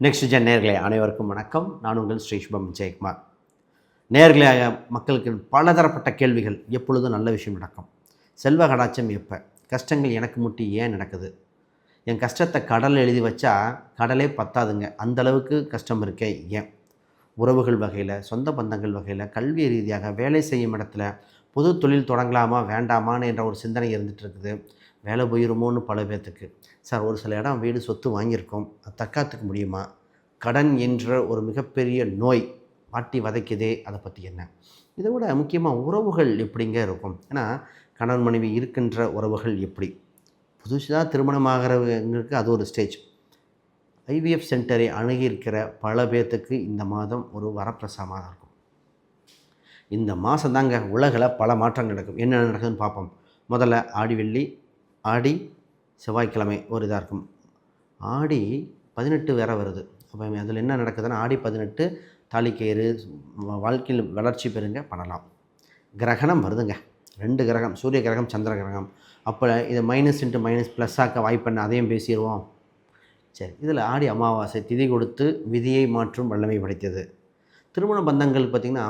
Next gen நேயர்களே அனைவருக்கும் வணக்கம். நான் உங்கள் ஸ்ரீ சுபம் ஜெயக்குமார். நேயர்களே, மக்களுக்கு பலதரப்பட்ட கேள்விகள். எப்பொழுதும் நல்ல விஷயம் நடக்கும், செல்வ கடாட்சம் எப்போ, கஷ்டங்கள் எனக்கு முட்டி ஏன் நடக்குது, என் கஷ்டத்தை கடல் எழுதி வச்சா கடலே பத்தாதுங்க, அந்தளவுக்கு கஷ்டம் இருக்கே ஏன், உறவுகள் வகையில், சொந்த பந்தங்கள் வகையில், கல்வி ரீதியாக, வேலை செய்யும் இடத்துல புது தொழில் தொடங்கலாமா வேண்டாமான்னு என்ற ஒரு சிந்தனை இருந்துகிட்டு இருக்குது. வேலை போயிருமோன்னு பல பேர்த்துக்கு. சார், ஒரு சில இடம் வீடு சொத்து வாங்கியிருக்கோம், அது தற்காத்துக்க முடியுமா, கடன் என்ற ஒரு மிகப்பெரிய நோய் வாட்டி வதைக்குதே, அதை பற்றி என்ன, இதை விட முக்கியமாக உறவுகள் எப்படிங்க இருக்கும், ஏன்னா கணவன் மனைவி இருக்கின்ற உறவுகள் எப்படி, புதுசாக திருமணமாகிறவங்களுக்கு அது ஒரு ஸ்டேஜ். ஐவிஎஃப் சென்டரை அணுகியிருக்கிற பல பேர்த்துக்கு இந்த மாதம் ஒரு வரப்பிரசாதமாக இருக்கும். இந்த மாதம் தாங்க உலகில் பல மாற்றங்கள் நடக்கும். என்ன நடக்குதுன்னு பார்ப்போம். முதல்ல ஆடி வெள்ளி, ஆடி செவ்வாய்க்கிழமை ஒரு இதாக இருக்கும். ஆடி 18 வேற வருது. அப்போ அதில் என்ன நடக்குதுன்னா, ஆடி 18 தாலிக்கயிறு, வாழ்க்கையில் வளர்ச்சி பெறுங்க பண்ணலாம். கிரகணம் வருதுங்க, 2 கிரகம், சூரிய கிரகம், சந்திர கிரகம். அப்போ இதை மைனஸ் இன்ட்டு மைனஸ் ப்ளஸ்ஸாக்க வாய்ப்பண்ண அதையும் பேசிடுவோம். சரி, இதில் ஆடி அமாவாசை திதி கொடுத்து விதியை மாற்றும் வல்லமை படைத்தது. திருமண பந்தங்கள் பார்த்திங்கன்னா,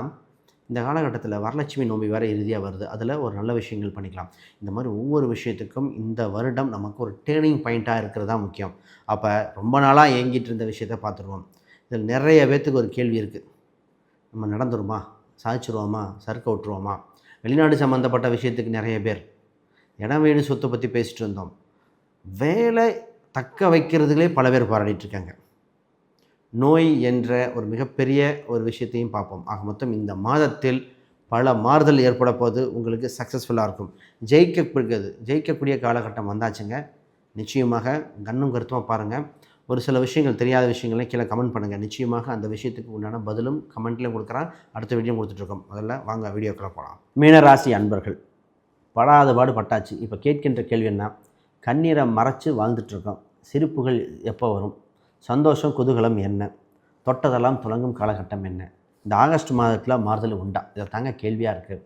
இந்த காலகட்டத்தில் வரலட்சுமி நோம்பி வேறு இறுதியாக வருது. அதில் ஒரு நல்ல விஷயங்கள் பண்ணிக்கலாம். இந்த மாதிரி ஒவ்வொரு விஷயத்துக்கும் இந்த வருடம் நமக்கு ஒரு டேர்னிங் பாயிண்ட்டாக இருக்கிறது தான் முக்கியம். அப்போ ரொம்ப நாளாக ஏங்கிட்டு இருந்த விஷயத்தை பார்த்துருவோம். இதில் நிறைய பேர்த்துக்கு ஒரு கேள்வி இருக்குது. நம்ம நடந்துருமா, சாதிச்சிருவோமா, சறுக்க விட்டுருவோமா. வெளிநாடு சம்மந்தப்பட்ட விஷயத்துக்கு நிறைய பேர், இடம் வீடு சொத்தை பற்றி பேசிகிட்டு இருந்தோம். வேலை தக்க வைக்கிறதுலே பல பேர் போராடிட்டுருக்காங்க. நோய் என்ற ஒரு மிகப்பெரிய ஒரு விஷயத்தையும் பார்ப்போம். ஆக மொத்தம் இந்த மாதத்தில் பல மாறுதல் ஏற்பட போது உங்களுக்கு சக்ஸஸ்ஃபுல்லாக இருக்கும். ஜெயிக்கக்கூடிய காலகட்டம் வந்தாச்சுங்க. நிச்சயமாக கண்ணும் கருத்துமாக பாருங்கள். ஒரு சில விஷயங்கள், தெரியாத விஷயங்களையும் கீழே கமெண்ட் பண்ணுங்கள். நிச்சயமாக அந்த விஷயத்துக்கு உண்டான பதிலும் கமெண்ட்லேயும் கொடுக்குறேன், அடுத்த வீடியோ கொடுத்துட்ருக்கோம். முதல்ல வாங்க வீடியோக்குள்ளே போகலாம். மீனராசி அன்பர்கள், படாத பாடு பட்டாச்சு. இப்போ கேட்கின்ற கேள்வி என்ன, கண்ணீரை மறைச்சி வாழ்ந்துட்டுருக்கோம், சிரிப்புகள் எப்போ வரும், சந்தோஷம் குதூகலம் என்ன, தொட்டதெல்லாம் தொடங்கும் காலகட்டம் என்ன, இந்த ஆகஸ்ட் மாதத்தில் மாறுதல் உண்டா, இதை தாங்க கேள்வியாக இருக்குது.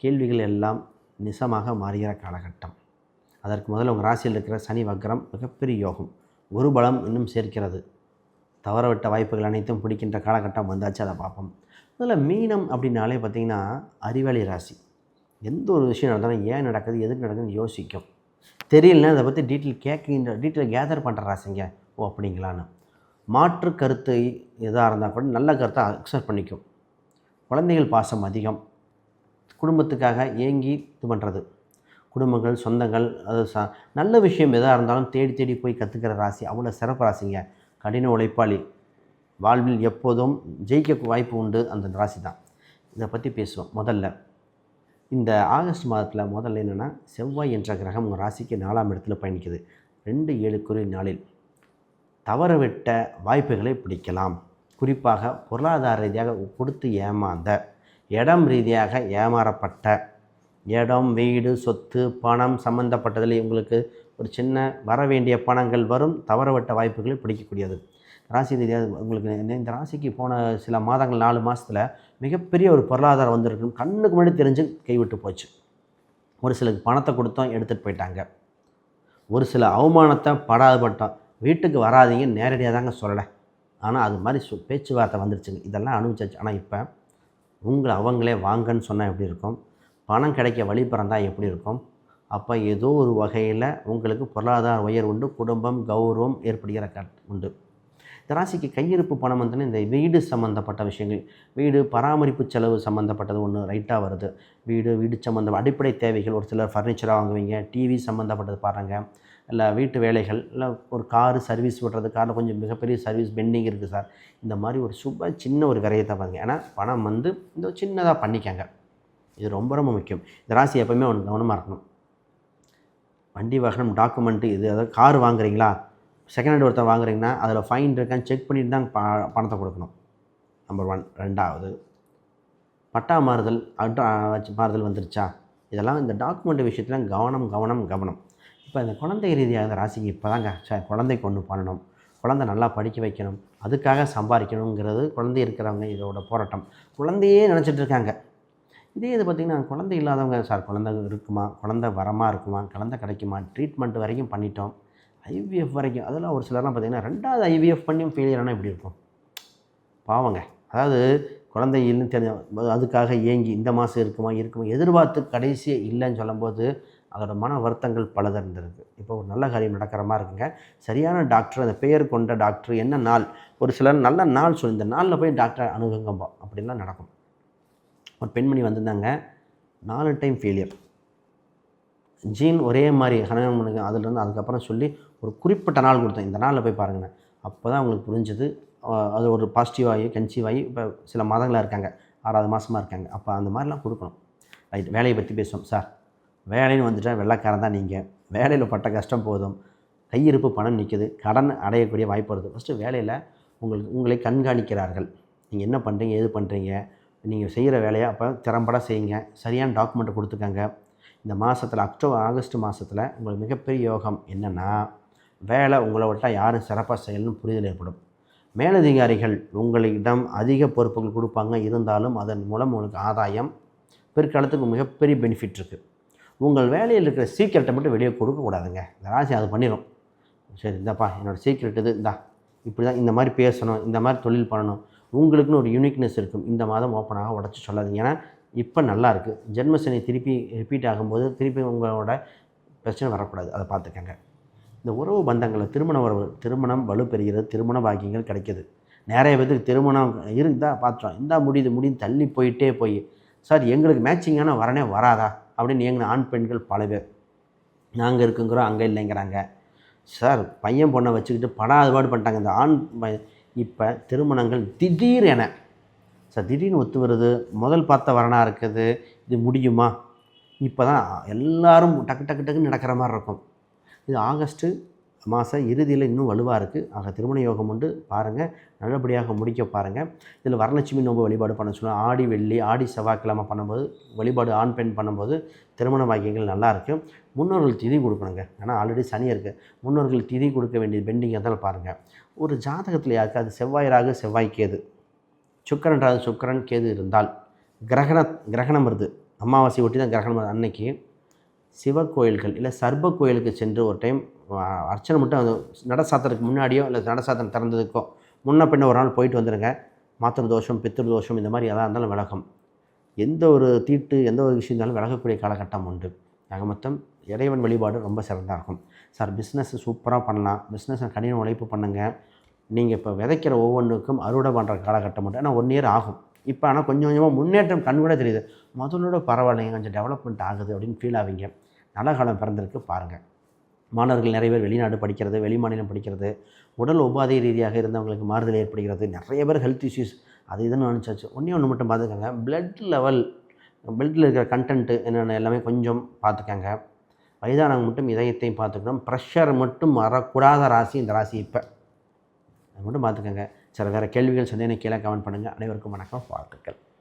கேள்விகள் எல்லாம் நிசமாக மாறுகிற காலகட்டம். அதற்கு முதல்ல உங்கள் ராசியில் இருக்கிற சனி வக்ரம் மிகப்பெரிய யோகம், குரு பலம் இன்னும் சேர்க்கிறது. தவறவிட்ட வாய்ப்புகள் அனைத்தும் பிடிக்கின்ற காலகட்டம் வந்தாச்சு, அதை பார்ப்போம். முதல்ல மீனம் அப்படின்னாலே பார்த்திங்கன்னா அறிவாளி ராசி. எந்த ஒரு விஷயம் நடந்தாலும் ஏன் நடக்குது, எதுக்கு நடக்குதுன்னு யோசிக்கும். தெரியலன்னா அதை பற்றி டீட்டெயில் கேதர் பண்ணுற ராசிங்க. ஓ அப்படிங்களான்னு மாற்று கருத்து எதாக இருந்தால் கூட நல்ல கருத்தை அக்செப்ட் பண்ணிக்கும். குழந்தைகள் பாசம் அதிகம். குடும்பத்துக்காக ஏங்கி இது பண்ணுறது, குடும்பங்கள், சொந்தங்கள், அது நல்ல விஷயம் எதாக இருந்தாலும் தேடி தேடி போய் கற்றுக்கிற ராசி. அவ்வளோ சிறப்பு ராசிங்க. கடின உழைப்பாளி, வாழ்வில் எப்போதும் ஜெயிக்க வாய்ப்பு உண்டு அந்த ராசி தான். இதை பற்றி பேசுவோம். முதல்ல இந்த ஆகஸ்ட் மாதத்தில் முதல்ல என்னென்னா, செவ்வாய் என்ற கிரகம் உங்கள் ராசிக்கு 4ஆம் இடத்துல பயணிக்குது. 2/7 நாளில் தவறவிட்ட வாய்ப்புகளை பிடிக்கலாம். குறிப்பாக பொருளாதார ரீதியாக கொடுத்து ஏமாந்த, இடம் ரீதியாக ஏமாறப்பட்ட, இடம் வீடு சொத்து பணம் சம்மந்தப்பட்டதில் உங்களுக்கு ஒரு சின்ன வர வேண்டிய பணங்கள் வரும், தவறவிட்ட வாய்ப்புகளை பிடிக்கக்கூடியது. ராசி ரீதியாக உங்களுக்கு இந்த ராசிக்கு போன சில மாதங்கள் 4 மாதத்தில் மிகப்பெரிய ஒரு பொருளாதாரம் வந்திருக்கும். கண்ணுக்கு முன்னாடி தெரிஞ்சு கைவிட்டு போச்சு. ஒரு சிலருக்கு பணத்தை கொடுத்தோம், எடுத்துகிட்டு போயிட்டாங்க. ஒரு சில அவமானத்தை படாதப்பட்டோம், வீட்டுக்கு வராதிங்க நேரடியாக தாங்க சொல்லலை, ஆனால் அது மாதிரி பேச்சுவார்த்தை வந்துருச்சுங்க. இதெல்லாம் அனுபவிச்சாச்சு. ஆனால் இப்போ உங்களை அவங்களே வாங்கன்னு சொன்னால் எப்படி இருக்கும், பணம் கிடைக்க வழி பிறந்தால் எப்படி இருக்கும். அப்போ ஏதோ ஒரு வகையில் உங்களுக்கு பொருளாதார உயர்வு உண்டு, குடும்பம் கௌரவம் ஏற்படுகிற உண்டு. இந்த ராசிக்கு கையிருப்பு பணம் வந்து இந்த வீடு சம்மந்தப்பட்ட விஷயங்கள், வீடு பராமரிப்பு செலவு சம்மந்தப்பட்டது ஒன்று ரைட்டாக வருது. வீடு சம்மந்த அடிப்படை தேவைகள், ஒரு சிலர் ஃபர்னிச்சராக வாங்குவீங்க, டிவி சம்மந்தப்பட்டது பாருங்கள், இல்லை வீட்டு வேலைகள், இல்லை ஒரு காரு சர்வீஸ் விடுறது, காரில் கொஞ்சம் மிகப்பெரிய சர்வீஸ் பெண்டிங் இருக்குது சார், இந்த மாதிரி ஒரு சின்ன ஒரு விரயத்தை பாருங்கள். ஏன்னா பணம் வந்து இந்த சின்னதாக பண்ணிக்கங்க, இது ரொம்ப ரொம்ப முக்கியம். இந்த ராசி எப்போவுமே ஒன்று கவனமாக இருக்கணும். வண்டி வாகனம் டாக்குமெண்ட்டு இது, அதாவது கார் வாங்குறீங்களா, செகண்ட் ஹேண்ட் ஒருத்தர் வாங்குறீங்கன்னா அதில் ஃபைன் இருக்கான்னு செக் பண்ணிட்டு தான் பணத்தை கொடுக்கணும். நம்பர் 1. 2வது, பட்டா மாறுதல் மாறுதல் வந்துருச்சா, இதெல்லாம் இந்த டாக்குமெண்ட் விஷயத்தில் கவனம். இப்போ இந்த குழந்தை ரீதியாக இந்த ராசிக்கு இப்போ தாங்க குழந்தைக்கு ஒன்று பண்ணணும், குழந்தை நல்லா படிக்க வைக்கணும், அதுக்காக சம்பாதிக்கணுங்கிறது குழந்தை இருக்கிறவங்க இதோட போராட்டம். குழந்தையே நினச்சிட்டு இருக்காங்க. இதே இது பார்த்திங்கன்னா, குழந்தை இல்லாதவங்க, சார் குழந்தை இருக்குமா, குழந்தை வரமாக இருக்குமா, குழந்தை கிடைக்குமா, ட்ரீட்மெண்ட் வரைக்கும் பண்ணிட்டோம், ஐவிஎஃப் வரைக்கும். அதெல்லாம் ஒரு சிலர்லாம் பார்த்தீங்கன்னா 2வது ஐவிஎஃப் பண்ணியும் ஃபெயிலியர் ஆனால் எப்படி இருக்கும்? பாவங்க. அதாவது குழந்தை இல்லைன்னு தெரிஞ்ச அதுக்காக ஏங்கி இந்த மாதம் இருக்குமா எதிர்பார்த்து கடைசியே இல்லைன்னு சொல்லும்போது அதோட மன வருத்தங்கள் பலது இருந்திருக்கு. இப்போ ஒரு நல்ல காரியம் நடக்கிற மாதிரி இருக்குங்க. சரியான டாக்டர், அந்த பெயர் கொண்ட டாக்டர், என்ன நாள், ஒரு சிலர் நல்ல நாள் சொல்லி இந்த நாளில் போய் டாக்டரை அணுகுங்கம்பா அப்படின்லாம் நடக்கும். ஒரு பெண்மணி வந்திருந்தாங்க, 4 டைம் ஃபெயிலியர். ஜீன் ஒரே மாதிரி கல்யாணம் பண்ணுங்க, அதுலேருந்து அதுக்கப்புறம் சொல்லி ஒரு குறிப்பிட்ட நாள் கொடுத்தேன், இந்த நாளில் போய் பாருங்கண்ணே. அப்போ தான் அவங்களுக்கு புரிஞ்சுது. அது ஒரு பாசிட்டிவ் ஆகி கன்சீவ் ஆகி இப்போ சில மாதங்களாக இருக்காங்க, 6வது மாதமாக இருக்காங்க. அப்போ அந்த மாதிரிலாம் கொடுக்கணும். ரைட், வேலையை பற்றி பேசுவோம் சார். வேலைன்னு வந்துட்டால் வெள்ளைக்காரன் தான் நீங்கள். வேலையில் பட்ட கஷ்டம் போதும், கையிருப்பு பணம் நிற்கிது, கடன் அடையக்கூடிய வாய்ப்பு வருது. ஃபஸ்ட்டு வேலையில் உங்களை கண்காணிக்கிறார்கள். நீங்கள் என்ன பண்ணுறீங்க, ஏது பண்ணுறீங்க, நீங்கள் செய்கிற வேலையை அப்போ திறம்பட செய்யுங்க. சரியான டாக்குமெண்ட்டை கொடுத்துக்கங்க. இந்த மாதத்தில் ஆகஸ்ட் மாதத்தில் உங்களுக்கு மிகப்பெரிய யோகம் என்னென்னா, வேலை உங்களை விட்டால் யாரும் சிறப்பாக செய்யணும்னு புரிதல் ஏற்படும். மேலதிகாரிகள் உங்களிடம் அதிக பொறுப்புகள் கொடுப்பாங்க, இருந்தாலும் அதன் மூலம் உங்களுக்கு ஆதாயம், பிற்காலத்துக்கு மிகப்பெரிய பெனிஃபிட் இருக்குது. உங்கள் வேலையில் இருக்கிற சீக்கிரட்டை மட்டும் வெளியே கொடுக்கக்கூடாதுங்க. இந்த ராசி அது பண்ணிடும். சரி, இந்தாப்பா என்னோடய சீக்கிரட் இது, இந்தா இப்படி தான், இந்த மாதிரி பேசணும், இந்த மாதிரி தொழில் பண்ணணும், உங்களுக்குன்னு ஒரு யூனிக்னஸ் இருக்கும், இந்த மாதம் ஓப்பனாக உடச்சி சொல்லாதீங்க. ஏன்னா இப்போ நல்லாயிருக்கு, ஜென்மசனி திருப்பி ரிப்பீட் ஆகும்போது திருப்பி உங்களோட பிரச்சனை வரக்கூடாது, அதை பார்த்துக்கங்க. இந்த உறவு பந்தங்களில் திருமணம் வலுப்பெறுகிறது, திருமண பாக்கியங்கள் கிடைக்கிது. நிறைய பேருக்கு திருமணம் இருந்தால் பார்த்துட்டோம், இந்தா முடியுது தள்ளி போயிட்டே போய், சார் எங்களுக்கு மேட்சிங்கான வரனே வராதா அப்படின்னு எங்கள் ஆண் பெண்கள் பல பேர். நாங்கள் இருக்குங்கிறோம், அங்கே இல்லைங்கிறாங்க. சார் பையன் பொண்ணை வச்சுக்கிட்டு படாதபாடு பண்ணிட்டாங்க இந்த ஆண். இப்போ திருமணங்கள் திடீரென சார் திடீர்னு ஒத்து வருது, முதல் பார்த்த வரனாக இருக்குது, இது முடியுமா? இப்போ தான் எல்லோரும் டக்கு டக்கு டக்குன்னு நடக்கிற மாதிரி இருக்கும். இது ஆகஸ்ட்டு மாதம் இறுதியில் இன்னும் வலுவாக இருக்குது. ஆக திருமண யோகம் உண்டு, பாருங்கள், நல்லபடியாக முடிக்க பாருங்கள். இதில் வரலட்சுமி நோம்பு வழிபாடு பண்ண சொல்லுவோம். ஆடி வெள்ளி, ஆடி செவ்வாய்க்கிழமை பண்ணும்போது வழிபாடு ஆண் பெண் பண்ணும்போது திருமண பாக்கியங்கள் நல்லாயிருக்கு. முன்னோர்கள் திதி கொடுக்கணுங்க. ஏன்னா ஆல்ரெடி சனி இருக்குது, முன்னோர்கள் திதி கொடுக்க வேண்டியது பெண்டிங் இருந்தாலும் பாருங்கள். ஒரு ஜாதகத்தில் யாருக்கு அது செவ்வாய் ராகு, செவ்வாய் கேது, சுக்கரன் ராகு, சுக்கரன் கேது இருந்தால், கிரகணம் வருது, அமாவாசை ஒட்டி தான் கிரகணம் வருது, அன்னைக்கு சிவக்கோயில்கள் இல்லை சர்ப கோயிலுக்கு சென்று ஒரு டைம் அர்ச்சனை மட்டும் அது நட சாத்திரத்துக்கு முன்னாடியோ இல்லை நட சாத்திரம் திறந்ததுக்கோ முன்ன பின்ன ஒரு நாள் போயிட்டு வந்துடுங்க. மாத்திரு தோஷம், பித்திரு தோஷம், இந்த மாதிரி எதாக இருந்தாலும் விலகும். எந்த ஒரு தீட்டு, எந்த ஒரு விஷயம் இருந்தாலும் விலகக்கூடிய காலகட்டம் உண்டு. ஆக மொத்தம் இறைவன் வழிபாடு ரொம்ப சிறந்தாக இருக்கும். சார் பிஸ்னஸ் சூப்பராக பண்ணலாம், பிஸ்னஸை கடின உழைப்பு பண்ணுங்கள். நீங்கள் இப்போ விதைக்கிற ஒவ்வொன்றுக்கும் அறுவடை பண்ணுற காலகட்டம் உண்டு. ஆனால் 1 இயர் ஆகும். இப்போ ஆனால் கொஞ்சம் கொஞ்சமாக முன்னேற்றம் கண் கூட தெரியுது. முதலோட பரவாயில்லைங்க, கொஞ்சம் டெவலப்மெண்ட் ஆகுது அப்படின்னு ஃபீல் ஆவீங்க. நல்ல காலம் பிறந்திருக்கு பாருங்கள். மாணவர்கள் நிறைய பேர் வெளிநாடு படிக்கிறது, வெளிமாநிலம் படிக்கிறது, உடல் உபாதை ரீதியாக இருந்தவங்களுக்கு மாறுதல் ஏற்படுகிறது. நிறைய பேர் ஹெல்த் இஷ்யூஸ் அது இதுன்னு நினச்சாச்சு. ஒன்று மட்டும் பார்த்துக்கோங்க, பிளட் லெவல், பிளட்டில் இருக்கிற கண்டென்ட்டு என்னென்ன எல்லாமே கொஞ்சம் பார்த்துக்கங்க. வயதானவங்க மட்டும் இதயத்தையும் பார்த்துக்கணும். ப்ரெஷர் மட்டும் வரக்கூடாத ராசி இந்த ராசி. இப்போ அது மட்டும் பார்த்துக்கோங்க. சில வேறு கேள்விகள் சந்தேகம் கீழே கமெண்ட் பண்ணுங்கள். அனைவருக்கும் வணக்கம், வாழ்த்துக்கள்.